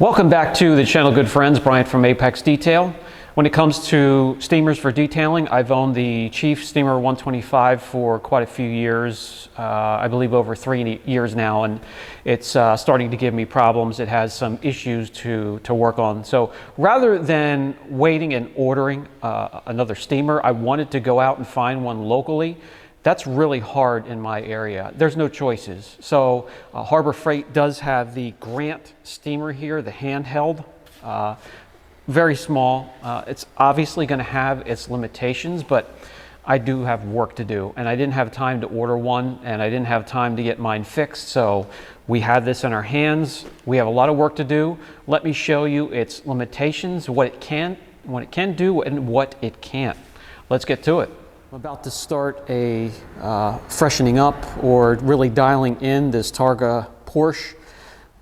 Welcome back to the channel, good friends. Bryant from Apex Detail. When it comes to steamers for detailing, I've owned the Chief Steamer 125 for quite a few years, I believe over 3 years now, and it's starting to give me problems. It has some issues to work on. So rather than waiting and ordering another steamer, I wanted to go out and find one locally. That's really hard in my area. There's no choices. So Harbor Freight does have the Grant steamer here, the Handheld. Very small. It's obviously going to have its limitations, but I do have work to do. And I didn't have time to order one, and I didn't have time to get mine fixed. So we have this in our hands. We have a lot of work to do. Let me show you its limitations, what it can do, and what it can't. Let's get to it. I'm about to start a freshening up or really dialing in this Targa Porsche,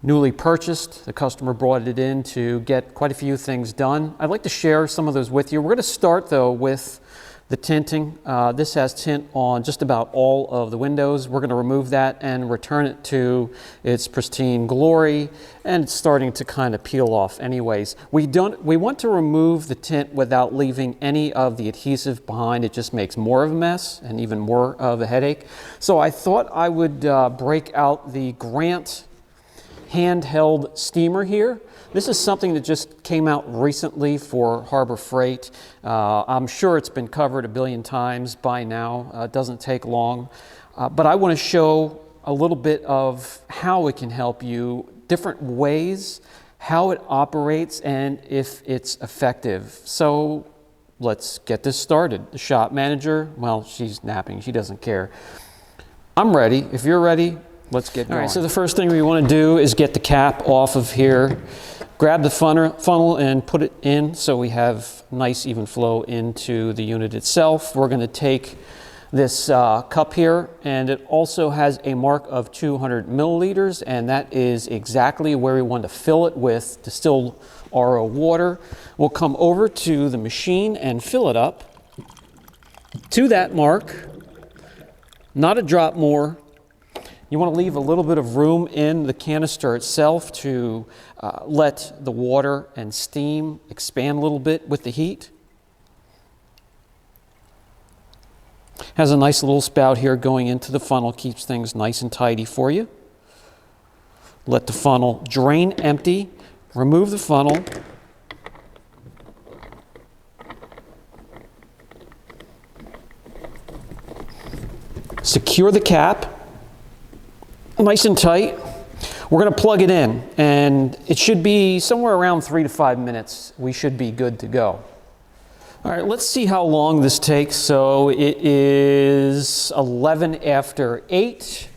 newly purchased. The customer brought it in to get quite a few things done. I'd like to share some of those with you. We're going to start though with the tinting. This has tint on just about all of the windows. We're going to remove that and return it to its pristine glory, and it's starting to kind of peel off anyways. We want to remove the tint without leaving any of the adhesive behind. It just makes more of a mess and even more of a headache. So I thought I would break out the Grant Handheld steamer here. This is something that just came out recently for Harbor Freight. I'm sure it's been covered a billion times by now. It doesn't take long. But I want to show a little bit of how it can help you, different ways, how it operates, and if it's effective. So let's get this started. The shop manager, well, she's napping. She doesn't care. I'm ready. If you're ready, let's get going. All right, so the first thing we want to do is get the cap off of here. Grab the funnel and put it in so we have nice even flow into the unit itself. We're going to take this cup here, and it also has a mark of 200 milliliters, and that is exactly where we want to fill it with distilled RO water. We'll come over to the machine and fill it up to that mark, not a drop more. You want to leave a little bit of room in the canister itself to let the water and steam expand a little bit with the heat. Has a nice little spout here going into the funnel, keeps things nice and tidy for you. Let the funnel drain empty, remove the funnel. Secure the cap. Nice and tight. We're going to plug it in, and it should be somewhere around 3 to 5 minutes. We should be good to go. All right, let's see how long this takes. So it is 11 after 8.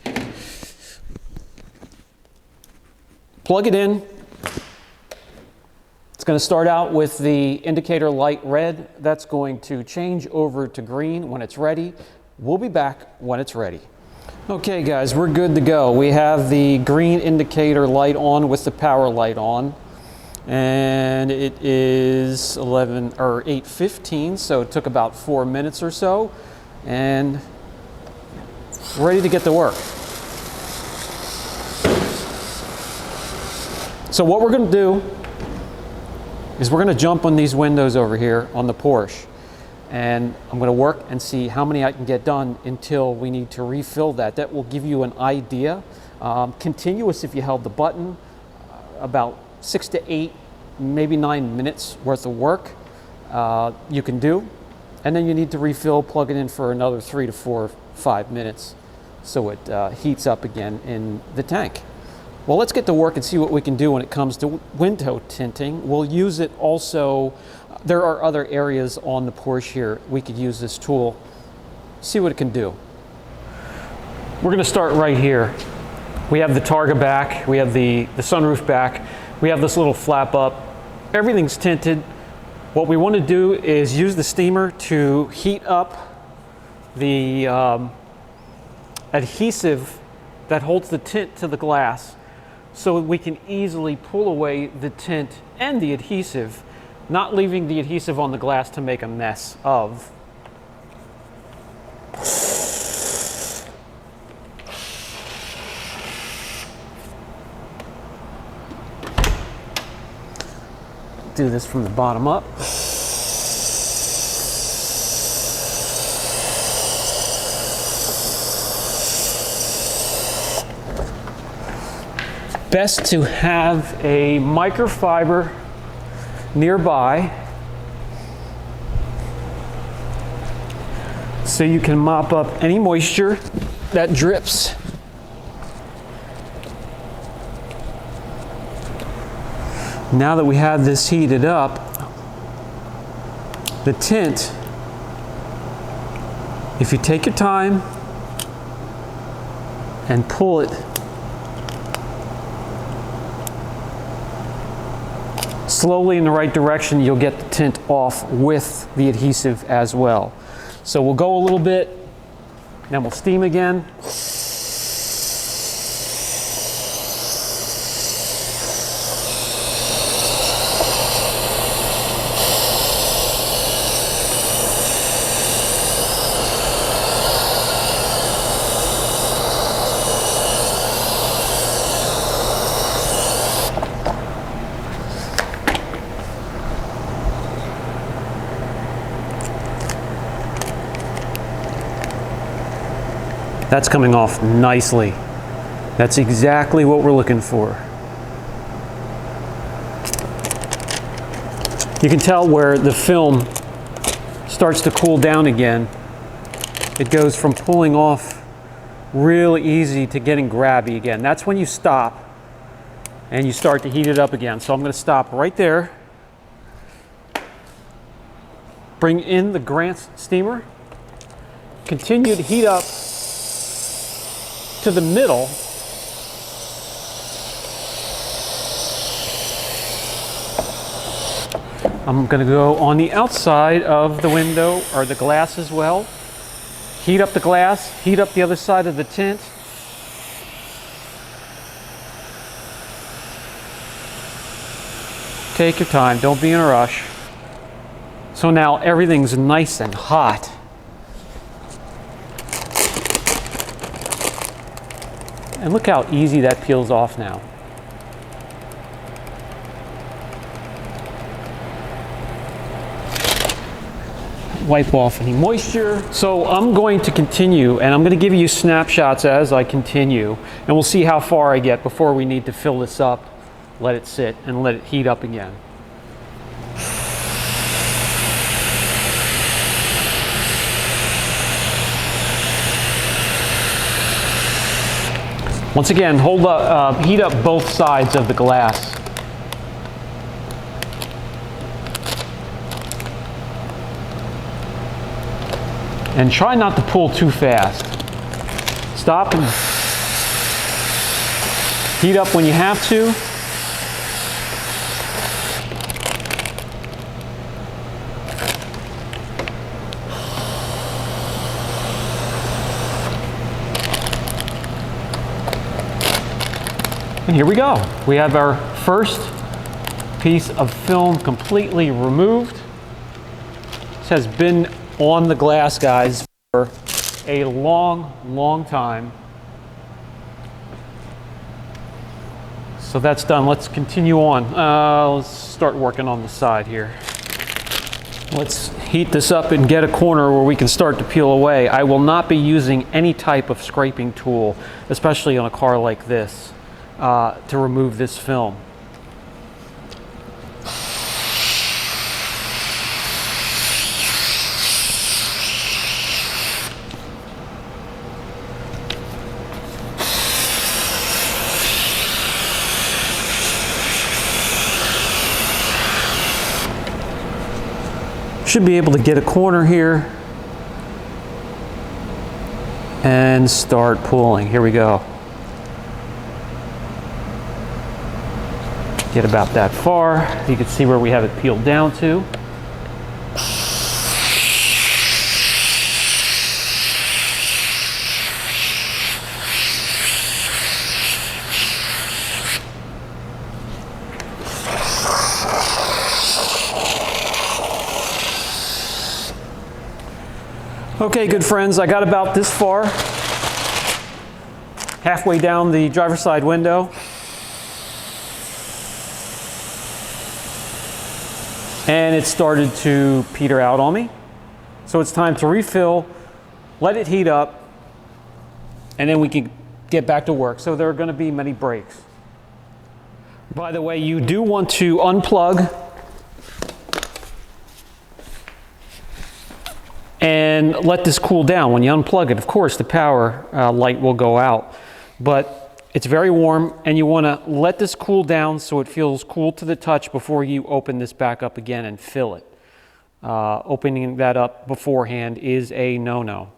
Plug it in. It's going to start out with the indicator light red. That's going to change over to green when it's ready. We'll be back when it's ready. Okay guys, we're good to go. We have the green indicator light on with the power light on, and it is 8:15, so it took about 4 minutes or so, and we're ready to get to work. So what we're going to do is we're going to jump on these windows over here on the Porsche. And I'm going to work and see how many I can get done until we need to refill that. That will give you an idea. Continuous, if you held the button, about 6 to 8, maybe 9 minutes worth of work you can do. And then you need to refill, plug it in for another 3 to 4, 5 minutes so it heats up again in the tank. Well, let's get to work and see what we can do when it comes to window tinting. We'll use it also. There are other areas on the Porsche here we could use this tool, see what it can do. We're going to start right here. We have the Targa back, we have the sunroof back, we have this little flap up. Everything's tinted. What we want to do is use the steamer to heat up the adhesive that holds the tint to the glass so we can easily pull away the tint and the adhesive, not leaving the adhesive on the glass to make a mess of. do this from the bottom up. Best to have a microfiber nearby so you can mop up any moisture that drips. Now that we have this heated up, the tint, if you take your time and pull it slowly in the right direction, you'll get the tint off with the adhesive as well. So we'll go a little bit, then we'll steam again. That's coming off nicely. That's exactly what we're looking for. You can tell where the film starts to cool down again. It goes from pulling off really easy to getting grabby again. That's when you stop and you start to heat it up again. So I'm going to stop right there. Bring in the Grant steamer. Continue to heat up to the middle. I'm going to go on the outside of the window or the glass as well. Heat up the glass, heat up the other side of the tint. Take your time, don't be in a rush. So now everything's nice and hot. And look how easy that peels off now. Wipe off any moisture. So I'm going to continue, and I'm going to give you snapshots as I continue, and we'll see how far I get before we need to fill this up, let it sit, and let it heat up again. Once again, hold up, heat up both sides of the glass. And try not to pull too fast. Stop and heat up when you have to. And here we go. We have our first piece of film completely removed. This has been on the glass, guys, for a long time. So that's done. Let's continue on. Let's start working on the side here. Let's heat this up and get a corner where we can start to peel away. I will not be using any type of scraping tool, especially on a car like this, to remove this film. Should be able to get a corner here and start pulling. Here we go. Get about that far. You can see where we have it peeled down to. Okay, good friends, I got about this far, halfway down the driver's side window. and it started to peter out on me. So it's time to refill, let it heat up, and then we can get back to work. So there are going to be many breaks. By the way, you do want to unplug and let this cool down. When you unplug it, of course, the power light will go out, but it's very warm, and you want to let this cool down so it feels cool to the touch before you open this back up again and fill it. Opening that up beforehand is a no-no.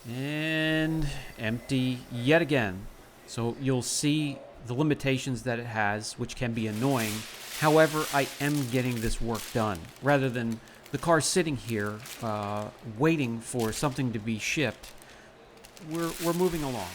And empty yet again. So you'll see the limitations that it has, which can be annoying. However, I am getting this work done rather than the car sitting here waiting for something to be shipped. We're moving along.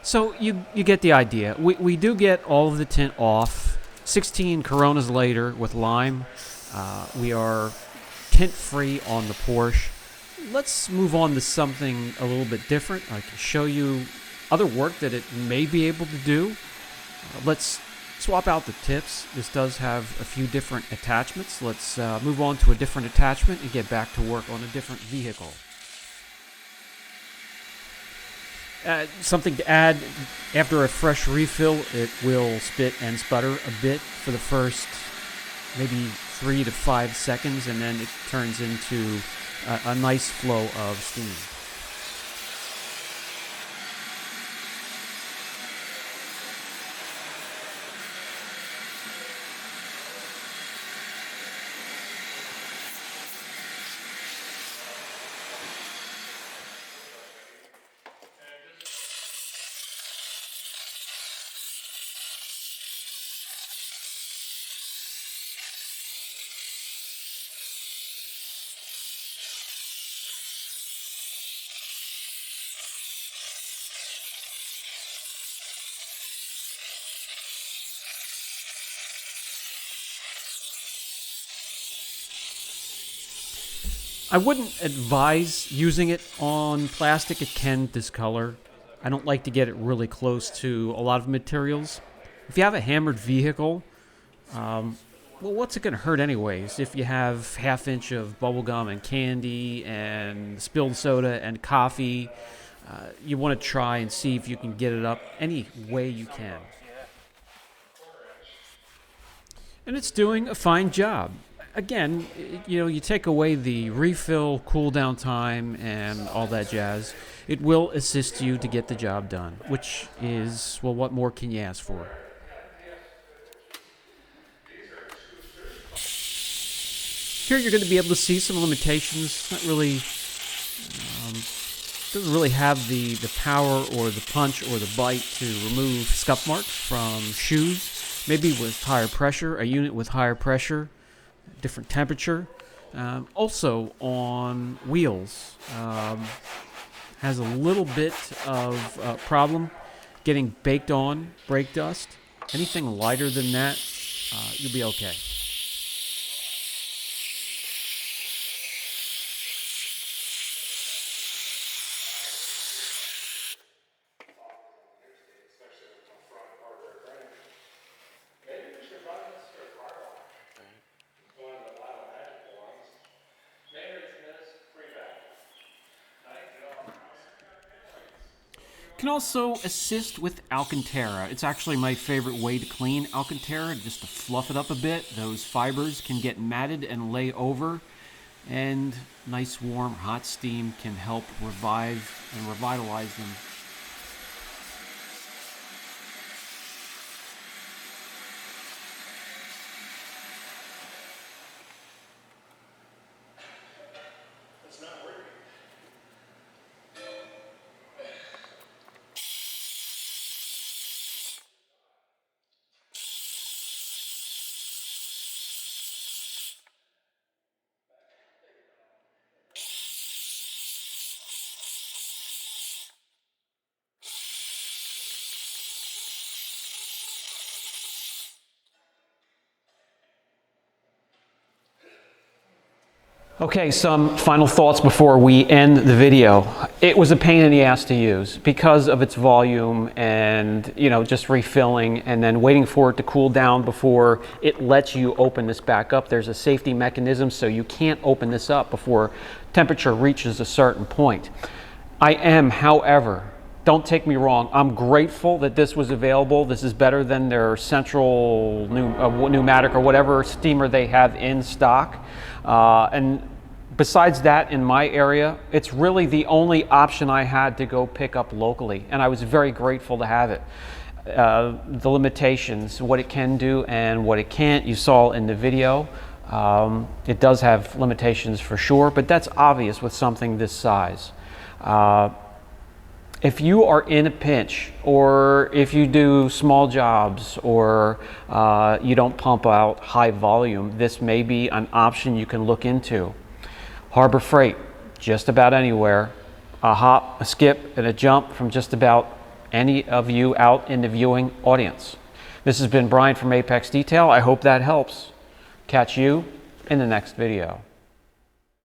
So you get the idea. We do get all of the tint off. 16 Coronas later with lime. We are tint-free on the Porsche. Let's move on to something a little bit different. I can show you other work that it may be able to do. Let's swap out the tips. This does have a few different attachments. Let's move on to a different attachment and get back to work on a different vehicle. Something to add, after a fresh refill, it will spit and sputter a bit for the first maybe 3 to 5 seconds, and then it turns into a nice flow of steam. I wouldn't advise using it on plastic. It can discolor. I don't like to get it really close to a lot of materials. If you have a hammered vehicle, well, what's it going to hurt anyways? If you have half-inch of bubblegum and candy and spilled soda and coffee, you want to try and see if you can get it up any way you can. And it's doing a fine job. Again, you take away the refill, cool down time, and all that jazz. It will assist you to get the job done, which is, well, what more can you ask for? Here you're going to be able to see some limitations. It's not really, doesn't really have the power or the punch or the bite to remove scuff marks from shoes. maybe with higher pressure, a unit with higher pressure, different temperature. Also on wheels, has a little bit of problem getting baked on brake dust. Anything lighter than that, you'll be okay. Can also assist with Alcantara. It's actually my favorite way to clean Alcantara, just to fluff it up a bit. Those fibers can get matted and lay over, and nice warm hot steam can help revive and revitalize them. Okay, some final thoughts before we end the video. It was a pain in the ass to use because of its volume and, just refilling and then waiting for it to cool down before it lets you open this back up. There's a safety mechanism, so you can't open this up before temperature reaches a certain point. I am, however, don't take me wrong, I'm grateful that this was available. This is better than their central pneumatic or whatever steamer they have in stock. And besides that, in my area, it's really the only option I had to go pick up locally, and I was very grateful to have it. The limitations, what it can do and what it can't, you saw in the video. It does have limitations for sure, but that's obvious with something this size. If you are in a pinch, or if you do small jobs, or you don't pump out high volume, this may be an option you can look into. Harbor Freight, just about anywhere. A hop, a skip, and a jump from just about any of you out in the viewing audience. This has been Brian from Apex Detail. I hope that helps. Catch you in the next video.